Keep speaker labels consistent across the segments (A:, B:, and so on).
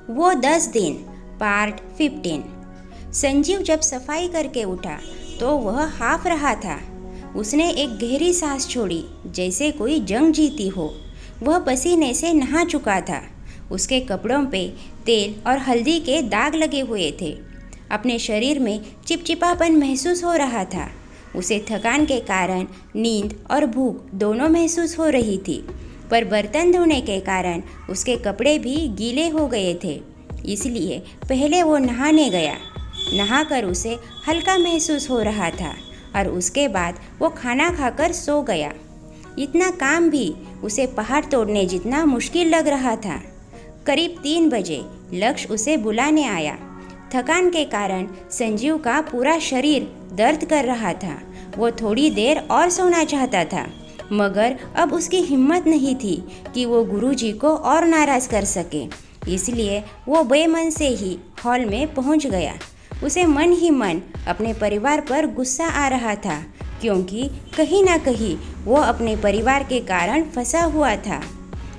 A: वो 10 दिन पार्ट 15। संजीव जब सफाई करके उठा तो वह हाफ रहा था। उसने एक गहरी सांस छोड़ी, जैसे कोई जंग जीती हो। वह पसीने से नहा चुका था। उसके कपड़ों पे तेल और हल्दी के दाग लगे हुए थे। अपने शरीर में चिपचिपापन महसूस हो रहा था। उसे थकान के कारण नींद और भूख दोनों महसूस हो रही थी, पर बर्तन धोने के कारण उसके कपड़े भी गीले हो गए थे। इसलिए पहले वो नहाने गया। नहाकर उसे हल्का महसूस हो रहा था और उसके बाद वो खाना खाकर सो गया। इतना काम भी उसे पहाड़ तोड़ने जितना मुश्किल लग रहा था। करीब 3 बजे लक्ष्य उसे बुलाने आया। थकान के कारण संजीव का पूरा शरीर दर्द कर रहा था। वो थोड़ी देर और सोना चाहता था, मगर अब उसकी हिम्मत नहीं थी कि वो गुरुजी को और नाराज़ कर सके। इसलिए वो बेमन से ही हॉल में पहुंच गया। उसे मन ही मन अपने परिवार पर गुस्सा आ रहा था, क्योंकि कहीं ना कहीं वो अपने परिवार के कारण फंसा हुआ था।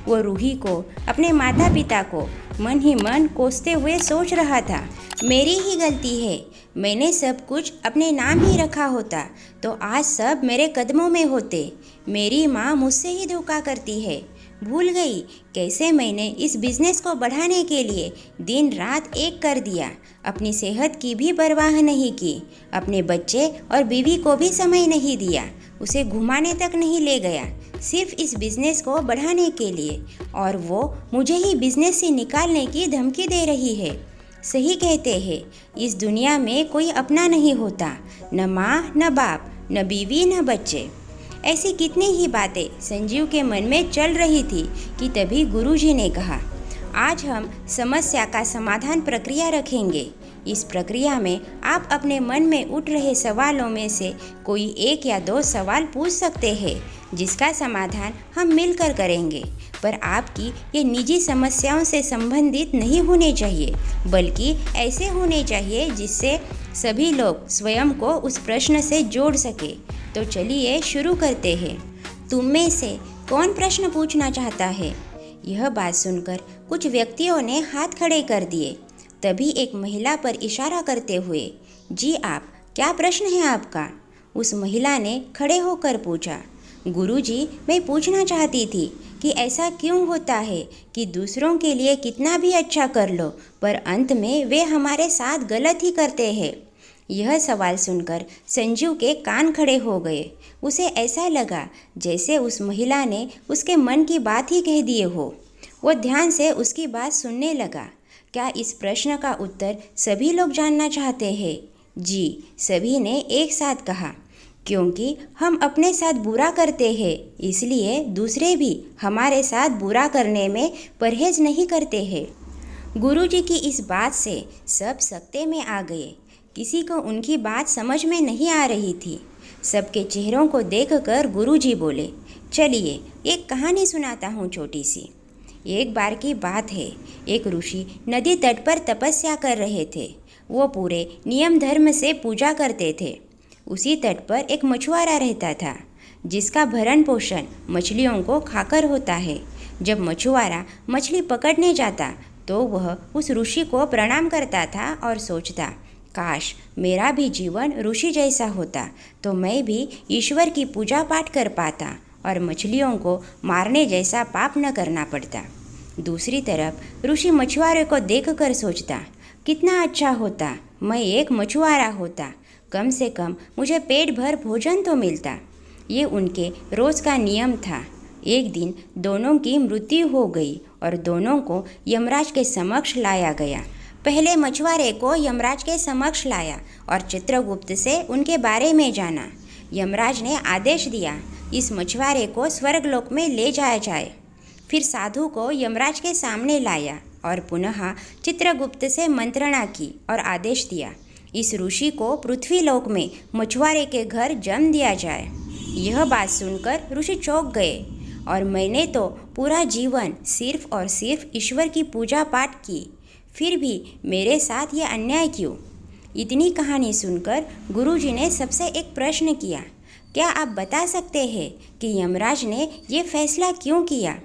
A: वो रूही को, अपने माता पिता को मन ही मन कोसते हुए सोच रहा था, मेरी ही गलती है। मैंने सब कुछ अपने नाम ही रखा होता तो आज सब मेरे कदमों में होते। मेरी माँ मुझसे ही धोखा करती है। भूल गई कैसे मैंने इस बिज़नेस को बढ़ाने के लिए दिन रात एक कर दिया। अपनी सेहत की भी परवाह नहीं की। अपने बच्चे और बीवी को भी समय नहीं दिया। उसे घुमाने तक नहीं ले गया, सिर्फ इस बिज़नेस को बढ़ाने के लिए। और वो मुझे ही बिज़नेस से निकालने की धमकी दे रही है। सही कहते हैं, इस दुनिया में कोई अपना नहीं होता, न माँ न बाप, न बीवी न बच्चे। ऐसी कितनी ही बातें संजीव के मन में चल रही थी कि तभी गुरुजी ने कहा, आज हम समस्या का समाधान प्रक्रिया रखेंगे। इस प्रक्रिया में आप अपने मन में उठ रहे सवालों में से कोई 1 या 2 सवाल पूछ सकते हैं, जिसका समाधान हम मिलकर करेंगे। पर आपकी ये निजी समस्याओं से संबंधित नहीं होने चाहिए, बल्कि ऐसे होने चाहिए जिससे सभी लोग स्वयं को उस प्रश्न से जोड़ सके। तो चलिए शुरू करते हैं। तुम में से कौन प्रश्न पूछना चाहता है? यह बात सुनकर कुछ व्यक्तियों ने हाथ खड़े कर दिए। तभी एक महिला पर इशारा करते हुए, जी आप, क्या प्रश्न है आपका? उस महिला ने खड़े होकर पूछा, गुरुजी, मैं पूछना चाहती थी कि ऐसा क्यों होता है कि दूसरों के लिए कितना भी अच्छा कर लो, पर अंत में वे हमारे साथ गलत ही करते हैं। यह सवाल सुनकर संजीव के कान खड़े हो गए। उसे ऐसा लगा जैसे उस महिला ने उसके मन की बात ही कह दिए हो। वो ध्यान से उसकी बात सुनने लगा। क्या इस प्रश्न का उत्तर सभी लोग जानना चाहते हैं? जी, सभी ने एक साथ कहा। क्योंकि हम अपने साथ बुरा करते हैं, इसलिए दूसरे भी हमारे साथ बुरा करने में परहेज नहीं करते हैं। गुरुजी की इस बात से सब सकते में आ गए। किसी को उनकी बात समझ में नहीं आ रही थी। सबके चेहरों को देखकर गुरुजी बोले, चलिए एक कहानी सुनाता हूँ छोटी सी। एक बार की बात है, एक ऋषि नदी तट पर तपस्या कर रहे थे। वो पूरे नियम धर्म से पूजा करते थे। उसी तट पर एक मछुआरा रहता था, जिसका भरण पोषण मछलियों को खाकर होता है। जब मछुआरा मछली पकड़ने जाता तो वह उस ऋषि को प्रणाम करता था और सोचता, काश मेरा भी जीवन ऋषि जैसा होता तो मैं भी ईश्वर की पूजा पाठ कर पाता और मछलियों को मारने जैसा पाप न करना पड़ता। दूसरी तरफ ऋषि मछुआरे को देखकर सोचता, कितना अच्छा होता मैं एक मछुआरा होता, कम से कम मुझे पेट भर भोजन तो मिलता। ये उनके रोज़ का नियम था। एक दिन दोनों की मृत्यु हो गई और दोनों को यमराज के समक्ष लाया गया। पहले मछुआरे को यमराज के समक्ष लाया और चित्रगुप्त से उनके बारे में जाना। यमराज ने आदेश दिया, इस मछुआरे को स्वर्गलोक में ले जाया जाए। फिर साधु को यमराज के सामने लाया और पुनः चित्रगुप्त से मंत्रणा की और आदेश दिया, इस ऋषि को पृथ्वीलोक में मछुआरे के घर जन्म दिया जाए। यह बात सुनकर ऋषि चौंक गए और मैंने तो पूरा जीवन सिर्फ और सिर्फ ईश्वर की पूजा पाठ की, फिर भी मेरे साथ ये अन्याय क्यों? इतनी कहानी सुनकर गुरुजी ने सबसे एक प्रश्न किया, क्या आप बता सकते हैं कि यमराज ने ये फैसला क्यों किया?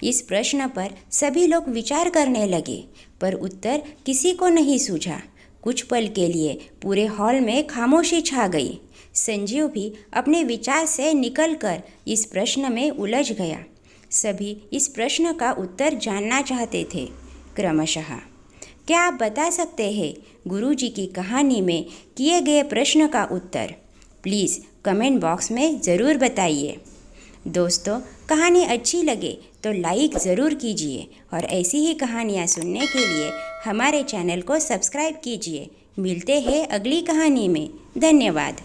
A: इस प्रश्न पर सभी लोग विचार करने लगे, पर उत्तर किसी को नहीं सूझा। कुछ पल के लिए पूरे हॉल में खामोशी छा गई। संजीव भी अपने विचार से निकलकर इस प्रश्न में उलझ गया। सभी इस प्रश्न का उत्तर जानना चाहते थे। क्रमशः क्या आप बता सकते हैं गुरुजी की कहानी में किए गए प्रश्न का उत्तर? प्लीज़ कमेंट बॉक्स में ज़रूर बताइए। दोस्तों, कहानी अच्छी लगे तो लाइक ज़रूर कीजिए और ऐसी ही कहानियाँ सुनने के लिए हमारे चैनल को सब्सक्राइब कीजिए। मिलते हैं अगली कहानी में। धन्यवाद।